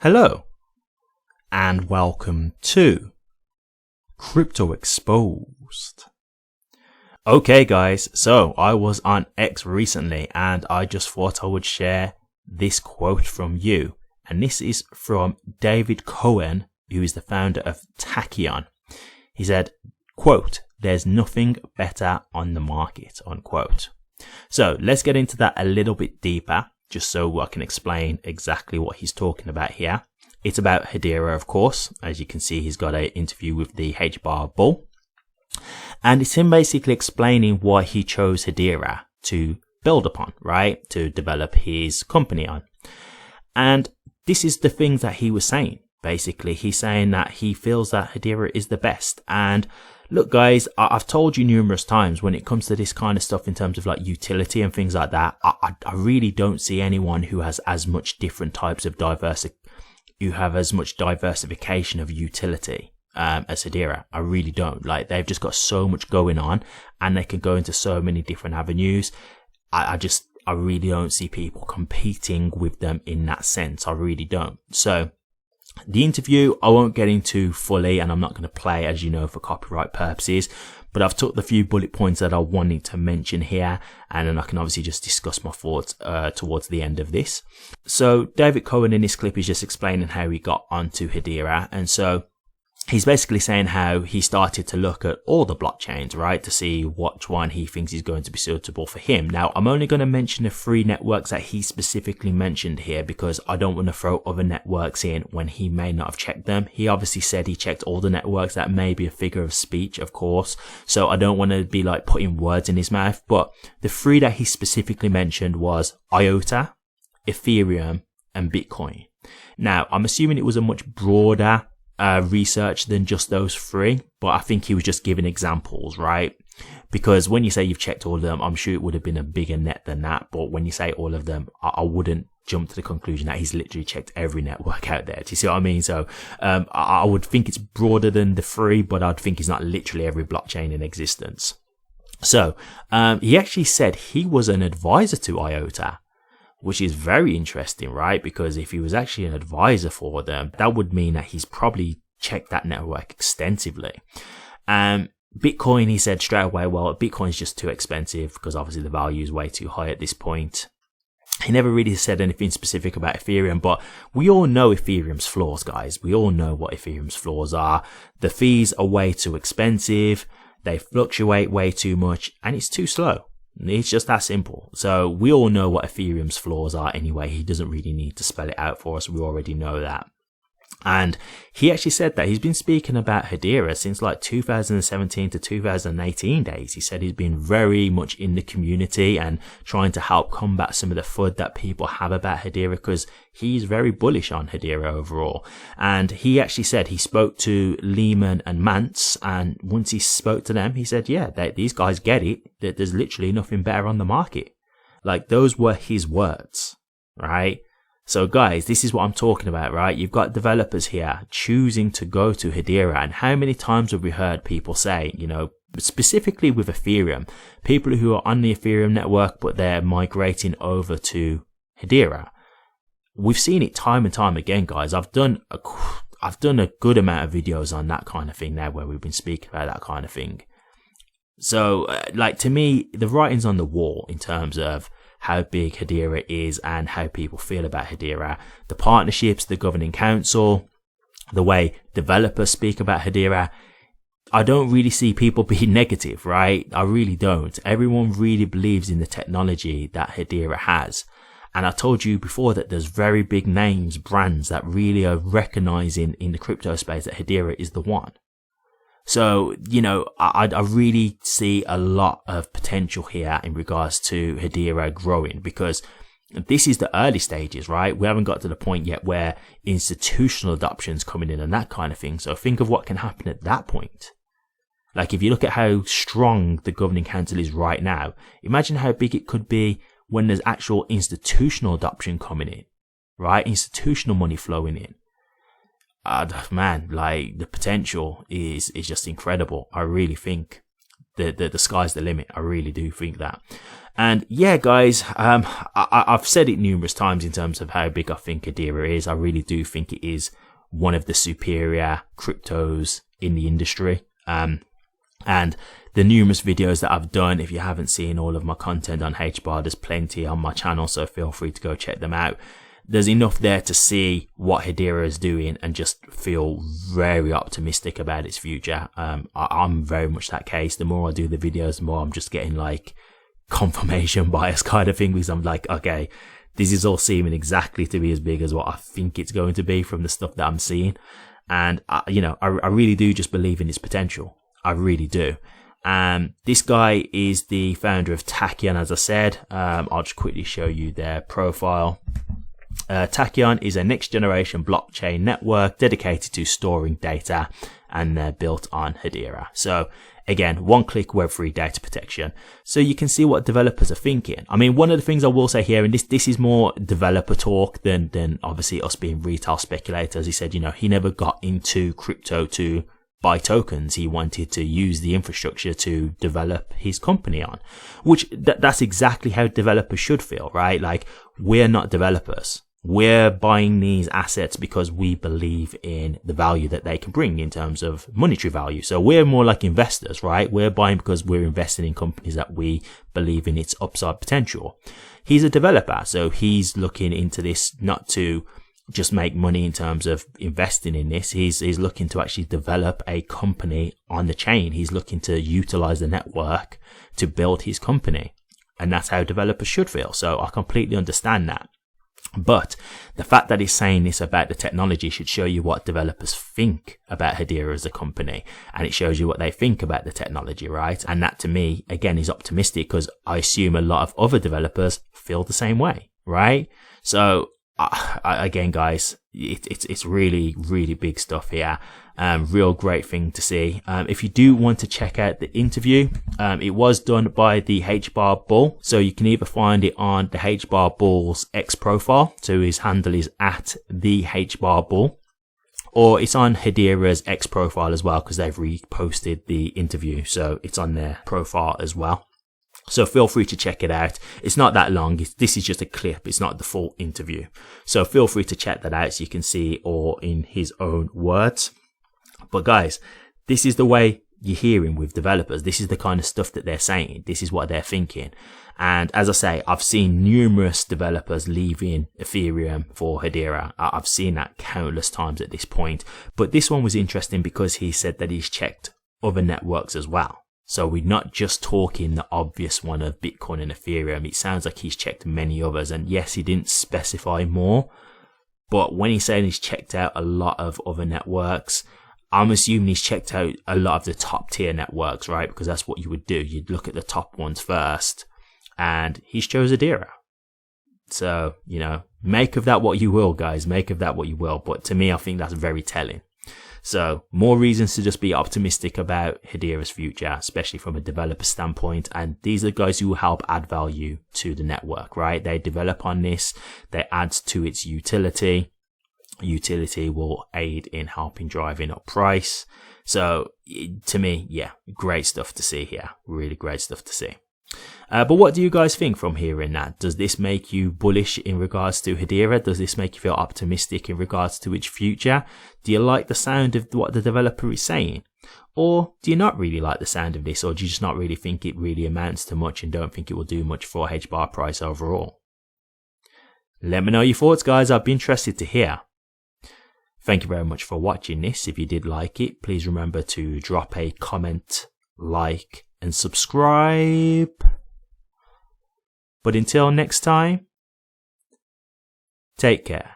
Hello and welcome to Crypto Exposed. Okay guys, so I was on X recently and I just thought I would share this quote from you, and this is from David Cohen, who is the founder of Tachyon. He said, quote, "There's nothing better on the market," unquote. So let's get into that a little bit deeper, just so I can explain exactly what he's talking about here. It's about Hedera, of course. As you can see, he's got an interview with the HBAR bull. And it's him basically explaining why he chose Hedera to build upon, right? To develop his company on. And this is the things that he was saying. Basically, he's saying that he feels that Hedera is the best. And look, guys, I've told you numerous times when it comes to this kind of stuff in terms of like utility and things like that, I really don't see anyone who has as much different types of diversification of utility as Hedera. I really don't. Like, they've just got so much going on and they can go into so many different avenues. I really don't see people competing with them in that sense. I really don't. So the interview I won't get into fully, and I'm not going to play, as you know, for copyright purposes, but I've took the few bullet points that I wanted to mention here, and then I can obviously just discuss my thoughts towards the end of this. So David Cohen in this clip is just explaining how he got onto Hedera, and so he's basically saying how he started to look at all the blockchains, right, to see which one he thinks is going to be suitable for him. Now, I'm only going to mention the 3 networks that he specifically mentioned here because I don't want to throw other networks in when he may not have checked them. He obviously said he checked all the networks. That may be a figure of speech, of course, so I don't want to be like putting words in his mouth, but the 3 that he specifically mentioned was IOTA, Ethereum, and Bitcoin. Now, I'm assuming it was a much broader research than just those 3, but I think he was just giving examples, right? Because when you say you've checked all of them, I'm sure it would have been a bigger net than that, but when you say all of them, I wouldn't jump to the conclusion that he's literally checked every network out there. Do you see what I mean? So I would think it's broader than the 3, but I'd think it's not literally every blockchain in existence. So he actually said he was an advisor to IOTA, which is very interesting, right? Because if he was actually an advisor for them, that would mean that he's probably checked that network extensively. Bitcoin, he said straight away, well, Bitcoin's just too expensive because obviously the value is way too high at this point. He never really said anything specific about Ethereum, but we all know Ethereum's flaws, guys. We all know what Ethereum's flaws are. The fees are way too expensive. They fluctuate way too much and it's too slow. It's just that simple. So we all know what Ethereum's flaws are anyway. He doesn't really need to spell it out for us. We already know that. And he actually said that he's been speaking about Hedera since like 2017 to 2018 days. He said he's been very much in the community and trying to help combat some of the FUD that people have about Hedera, because he's very bullish on Hedera overall. And he actually said he spoke to Leemon and Mance, and once he spoke to them, he said, yeah, these guys get it, that there's literally nothing better on the market. Like, those were his words, right? So guys, this is what I'm talking about, right? You've got developers here choosing to go to Hedera, and how many times have we heard people say, you know, specifically with Ethereum, people who are on the Ethereum network, but they're migrating over to Hedera. We've seen it time and time again, guys. I've done a good amount of videos on that kind of thing now, where we've been speaking about that kind of thing. So, like, to me, the writing's on the wall in terms of how big Hedera is and how people feel about Hedera, the partnerships, the governing council, the way developers speak about Hedera. I don't really see people being negative, right? I really don't. Everyone really believes in the technology that Hedera has. And I told you before that there's very big names, brands that really are recognizing in the crypto space that Hedera is the one. So, you know, I really see a lot of potential here in regards to Hedera growing, because this is the early stages, right? We haven't got to the point yet where institutional adoption's coming in and that kind of thing. So think of what can happen at that point. Like, if you look at how strong the governing council is right now, imagine how big it could be when there's actual institutional adoption coming in, right? Institutional money flowing in. Man, like, the potential is just incredible. I really think the sky's the limit. I really do think that. And yeah, guys, I've said it numerous times in terms of how big I think Hedera is. I really do think it is one of the superior cryptos in the industry. And the numerous videos that I've done, if you haven't seen all of my content on HBAR, there's plenty on my channel, so feel free to go check them out. There's enough there to see what Hedera is doing and just feel very optimistic about its future. I'm very much that case. The more I do the videos, the more I'm just getting like confirmation bias kind of thing, because I'm like, okay, this is all seeming exactly to be as big as what I think it's going to be from the stuff that I'm seeing. And I really do just believe in its potential. I really do. This guy is the founder of Tachyon, as I said. I'll just quickly show you their profile. Tachyon is a next generation blockchain network dedicated to storing data, and they're built on Hedera. So again, one-click Web3 data protection. So you can see what developers are thinking. I mean, one of the things I will say here, and this is more developer talk than obviously us being retail speculators. He said, he never got into crypto to buy tokens. He wanted to use the infrastructure to develop his company on, which that's exactly how developers should feel, right? Like, we're not developers. We're buying these assets because we believe in the value that they can bring in terms of monetary value. So we're more like investors, right? We're buying because we're investing in companies that we believe in its upside potential. He's a developer, so he's looking into this not to just make money in terms of investing in this. He's looking to actually develop a company on the chain. He's looking to utilize the network to build his company. And that's how developers should feel. So I completely understand that. But the fact that he's saying this about the technology should show you what developers think about Hedera as a company. And it shows you what they think about the technology, right? And that to me, again, is optimistic, because I assume a lot of other developers feel the same way, right? So again, guys, it's really, really big stuff here. Real great thing to see. If you do want to check out the interview, it was done by the HBAR Bull. So you can either find it on the HBAR Bull's X profile. So his handle is at the HBAR Bull. Or it's on Hedera's X profile as well, because they've reposted the interview. So it's on their profile as well. So feel free to check it out. It's not that long. This is just a clip. It's not the full interview. So feel free to check that out so you can see all in his own words. But guys, this is the way you're hearing with developers. This is the kind of stuff that they're saying. This is what they're thinking. And as I say, I've seen numerous developers leaving Ethereum for Hedera. I've seen that countless times at this point. But this one was interesting because he said that he's checked other networks as well. So we're not just talking the obvious one of Bitcoin and Ethereum. It sounds like he's checked many others. And yes, he didn't specify more. But when he's saying he's checked out a lot of other networks, I'm assuming he's checked out a lot of the top tier networks, right? Because that's what you would do. You'd look at the top ones first. And he's chose Hedera. So, make of that what you will, guys. Make of that what you will. But to me, I think that's very telling. So more reasons to just be optimistic about Hedera's future, especially from a developer standpoint. And these are the guys who will help add value to the network, right? They develop on this. They add to its utility. Utility will aid in helping driving up price. So to me, yeah, great stuff to see here. Really great stuff to see. But what do you guys think from hearing that? Does this make you bullish in regards to Hedera? Does this make you feel optimistic in regards to its future? Do you like the sound of what the developer is saying? Or do you not really like the sound of this? Or do you just not really think it really amounts to much and don't think it will do much for HBAR price overall? Let me know your thoughts, guys. I'd be interested to hear. Thank you very much for watching this. If you did like it, please remember to drop a comment, like, and subscribe. But until next time, take care.